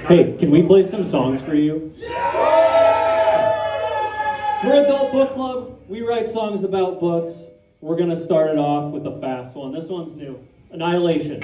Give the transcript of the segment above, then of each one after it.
Hey, can we play some songs for you? We're Adult Book Club. We write songs about books. We're going to start it off with a fast one. This one's new. Annihilation.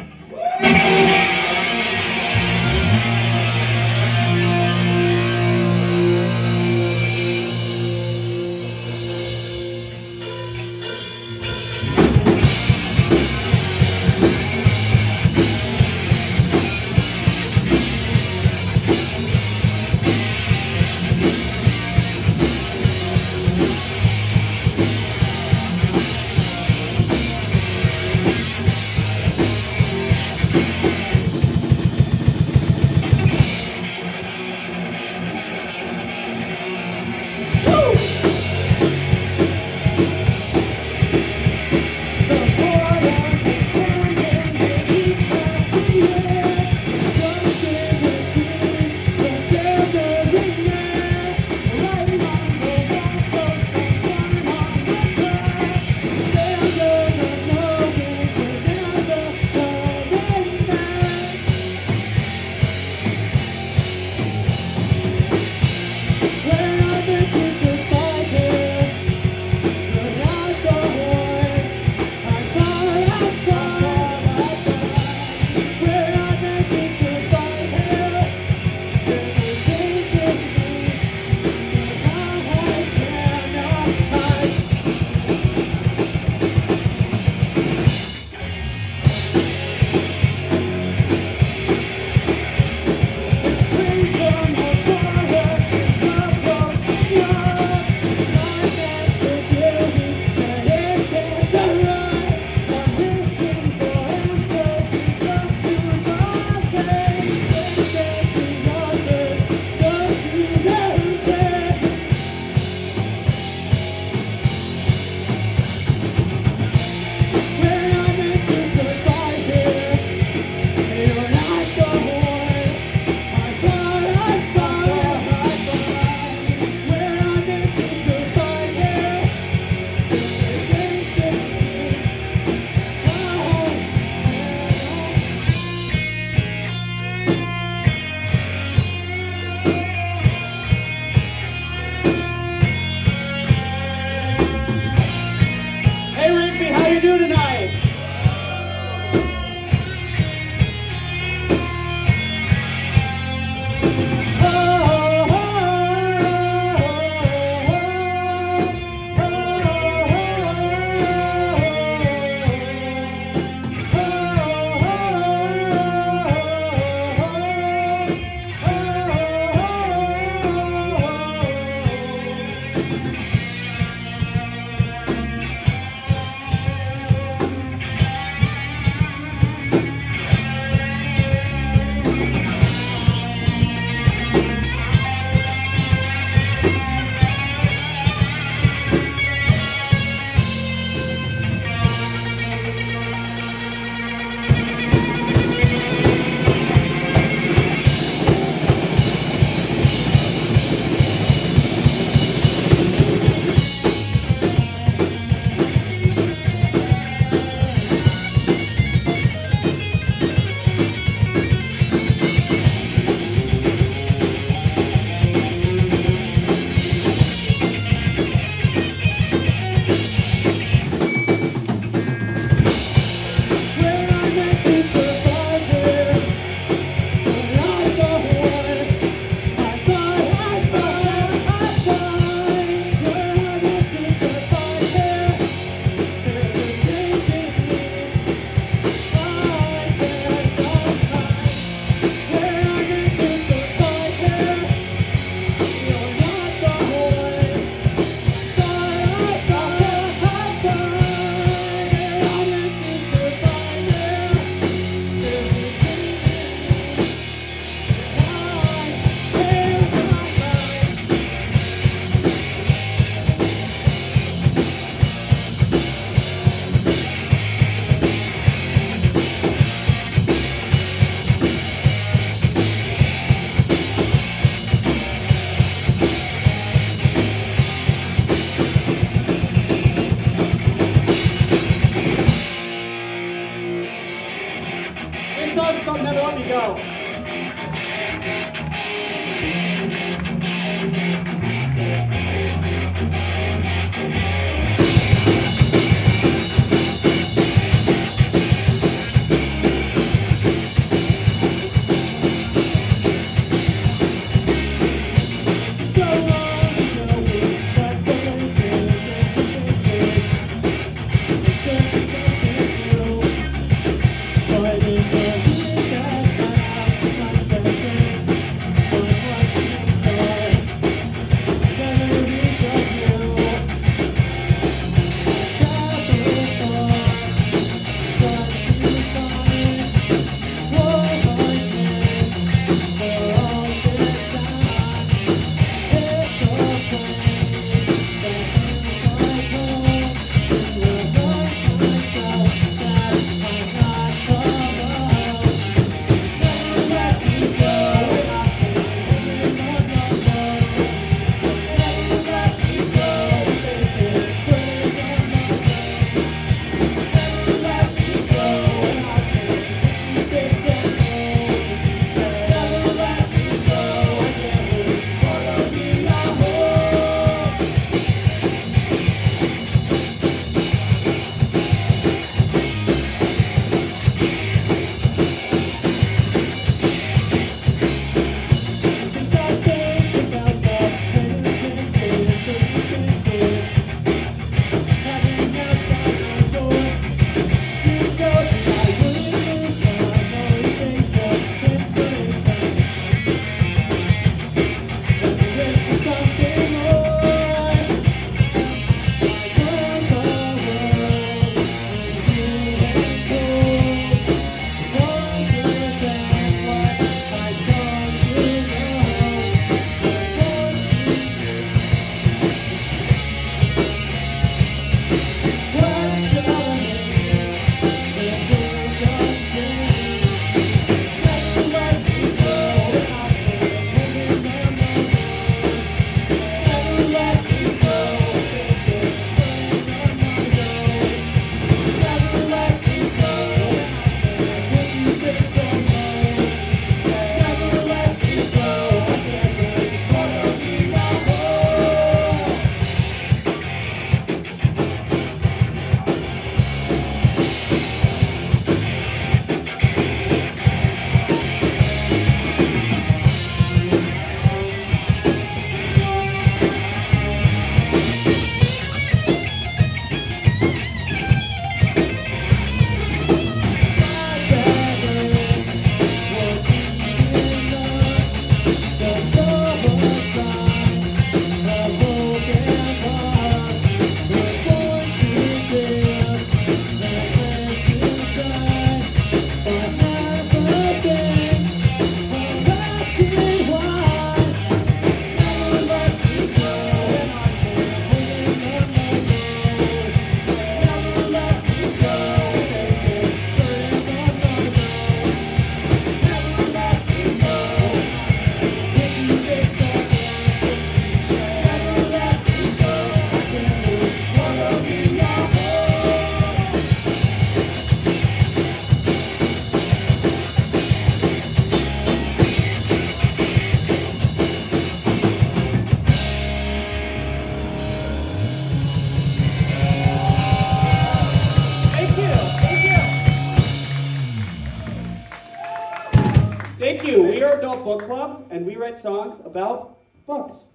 we are Adult Book Club, and we write songs about books.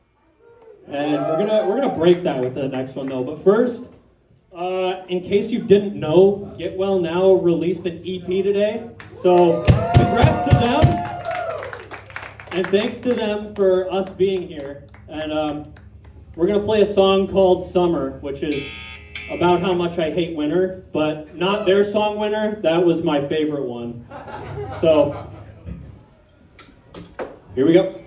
And we're gonna break that with the next one though. But first, in case you didn't know, Get Well Now released an EP today. So congrats to them, and thanks to them for us being here. And we're gonna play a song called Summer, which is about how much I hate winter, but not their song Winter. That was my favorite one. So here we go.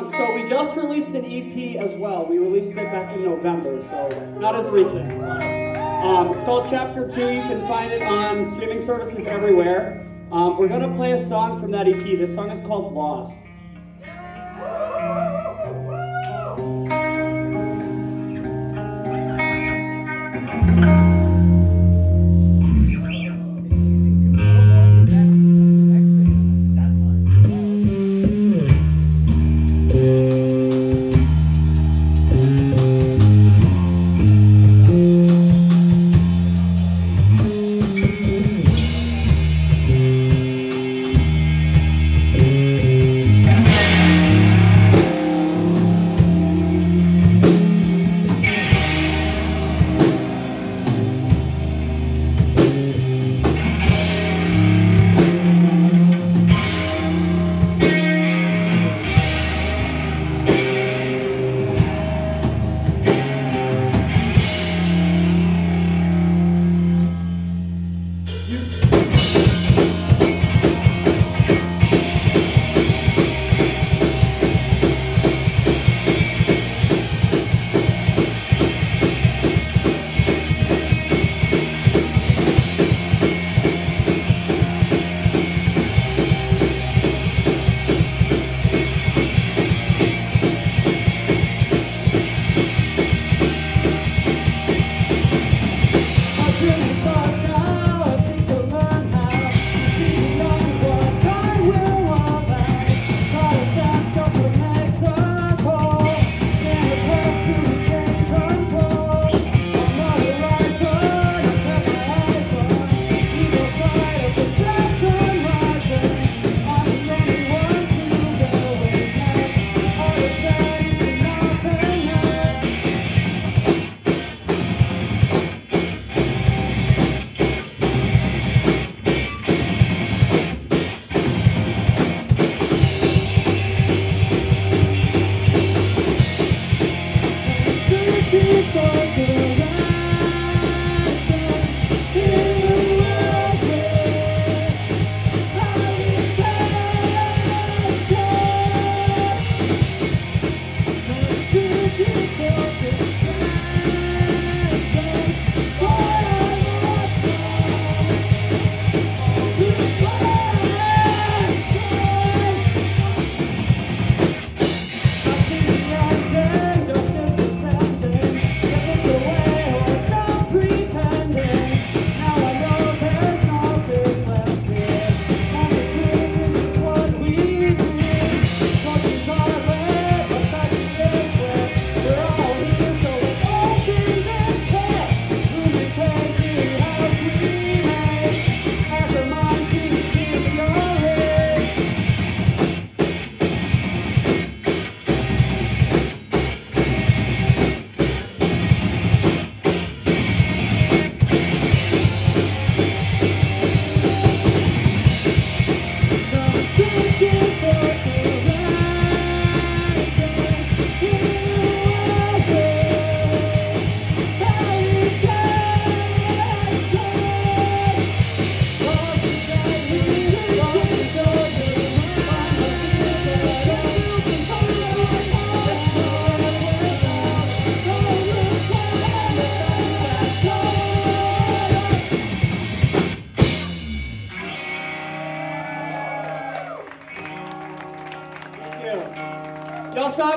So we just released an EP as well. We released it back in November, so not as recent. It's called Chapter 2. You can find it on streaming services everywhere. We're going to play a song from that EP. This song is called Lost.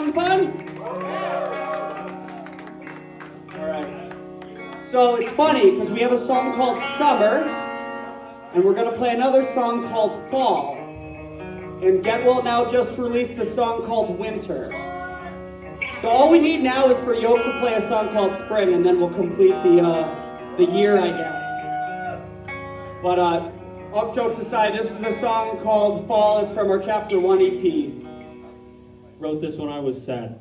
having fun? All right. So it's funny because we have a song called Summer, and we're going to play another song called Fall. And Get Well Now just released a song called Winter. So all we need now is for Yoke to play a song called Spring, and then we'll complete the year, I guess. But all jokes aside, this is a song called Fall. It's from our Chapter 1 EP. Wrote this when I was sad.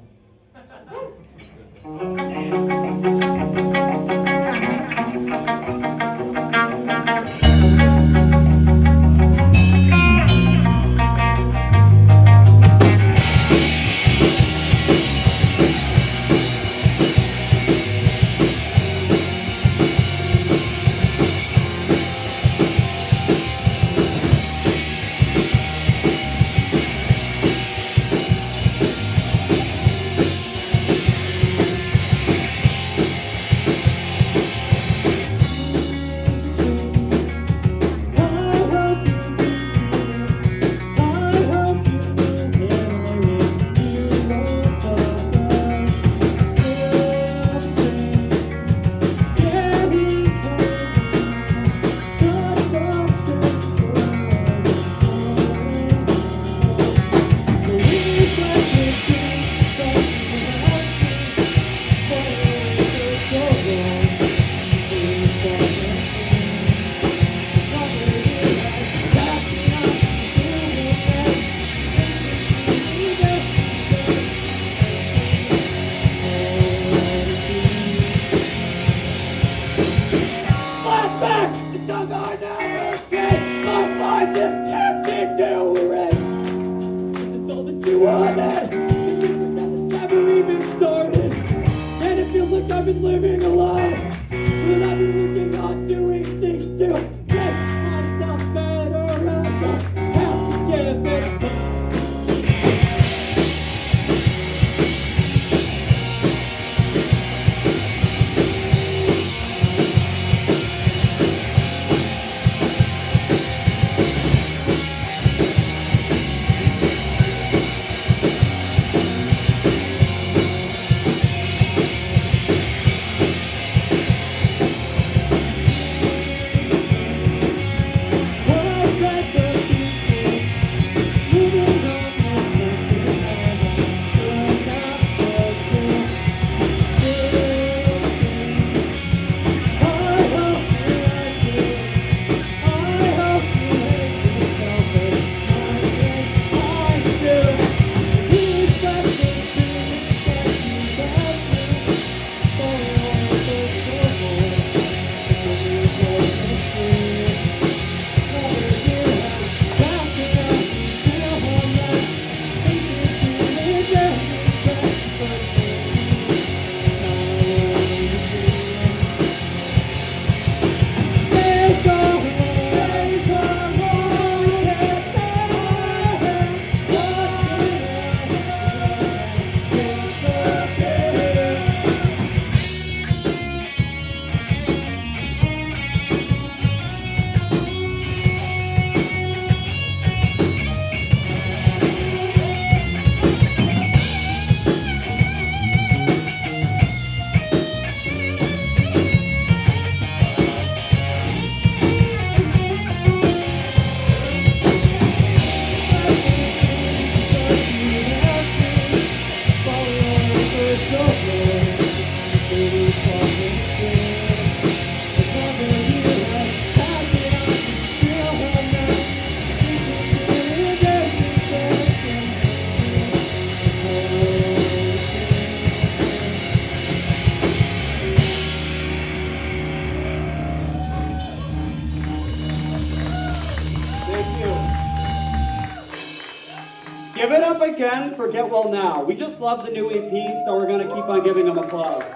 Give it up again for Get Well Now. We just love the new EP, so we're going to keep on giving them applause.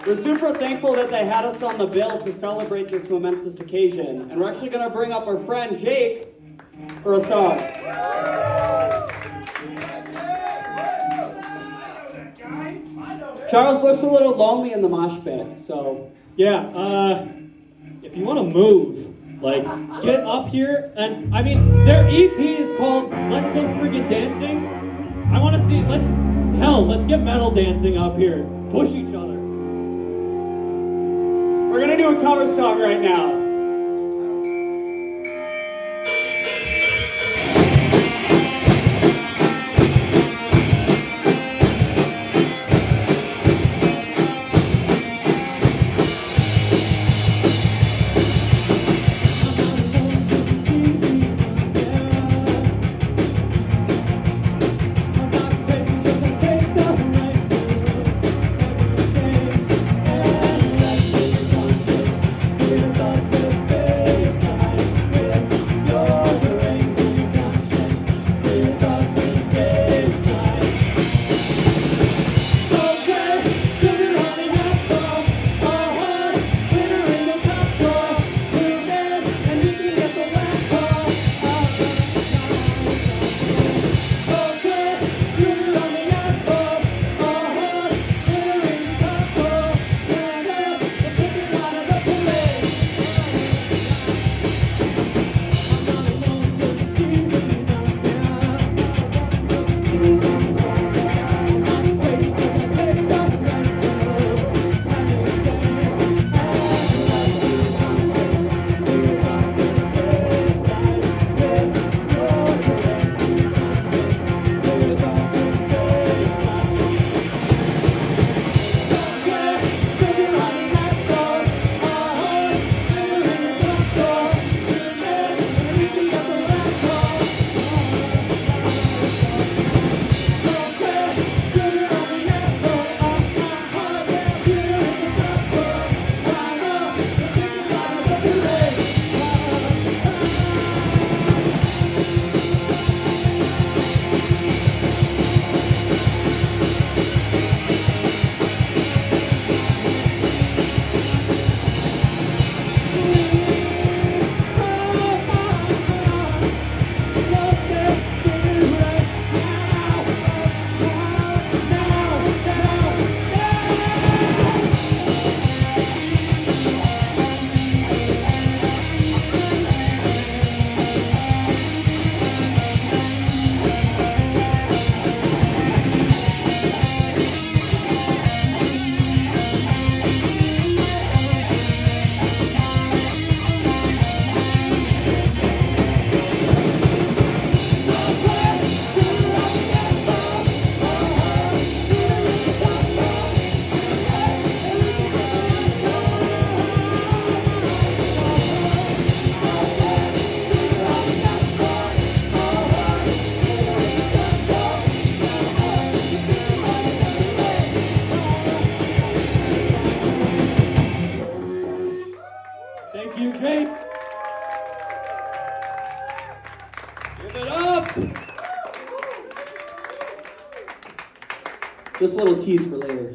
We're super thankful that they had us on the bill to celebrate this momentous occasion, and we're actually going to bring up our friend Jake for a song. Charles looks a little lonely in the mosh pit, so... Yeah, if you want to move, like, get up here, and, I mean, their EP is called Let's Go Friggin' Dancing. I want to see, let's Hell, let's get metal dancing up here. Push each other. We're gonna do a cover song right now. Thank you, Jake. Give it up. Just a little tease for later.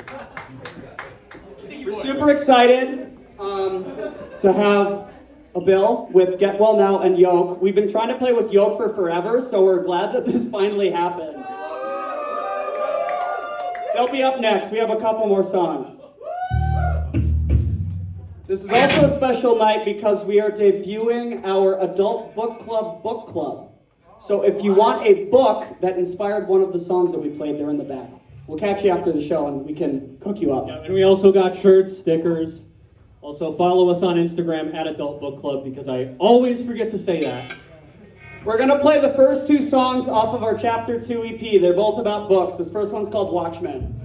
We're super excited to have a bill with Get Well Now and Yoke. We've been trying to play with Yoke for forever, so we're glad that this finally happened. They'll be up next. We have a couple more songs. This is also a special night because we are debuting our Adult Book Club. So if you want a book that inspired one of the songs that we played, they're in the back. We'll catch you after the show and we can hook you up. Yeah, and we also got shirts, stickers. Also follow us on Instagram at Adult Book Club because I always forget to say that. We're going to play the first two songs off of our Chapter 2 EP. They're both about books. This first one's called Watchmen.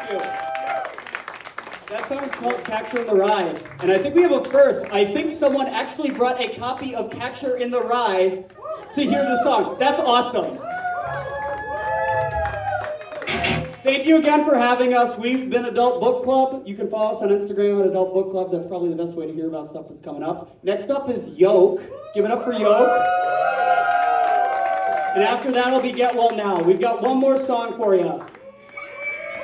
Thank you. That song is called Catcher in the Rye. And I think we have a first. I think someone actually brought a copy of Catcher in the Rye to hear the song. That's awesome. Thank you again for having us. We've been Adult Book Club. You can follow us on Instagram at Adult Book Club. That's probably the best way to hear about stuff that's coming up. Next up is Yoke. Give it up for Yoke. And after that will be Get Well Now. We've got one more song for you.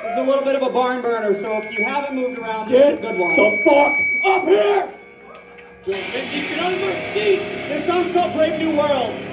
This is a little bit of a barn burner, so if you haven't moved around, this is a good one. The fuck up here! Don't make me get out of my seat! This song's called Brave New World.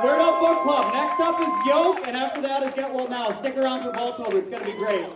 Word Up Book Club. Next up is Yoke, and after that is Get Well Now. Stick around for both of them. It's going to be great.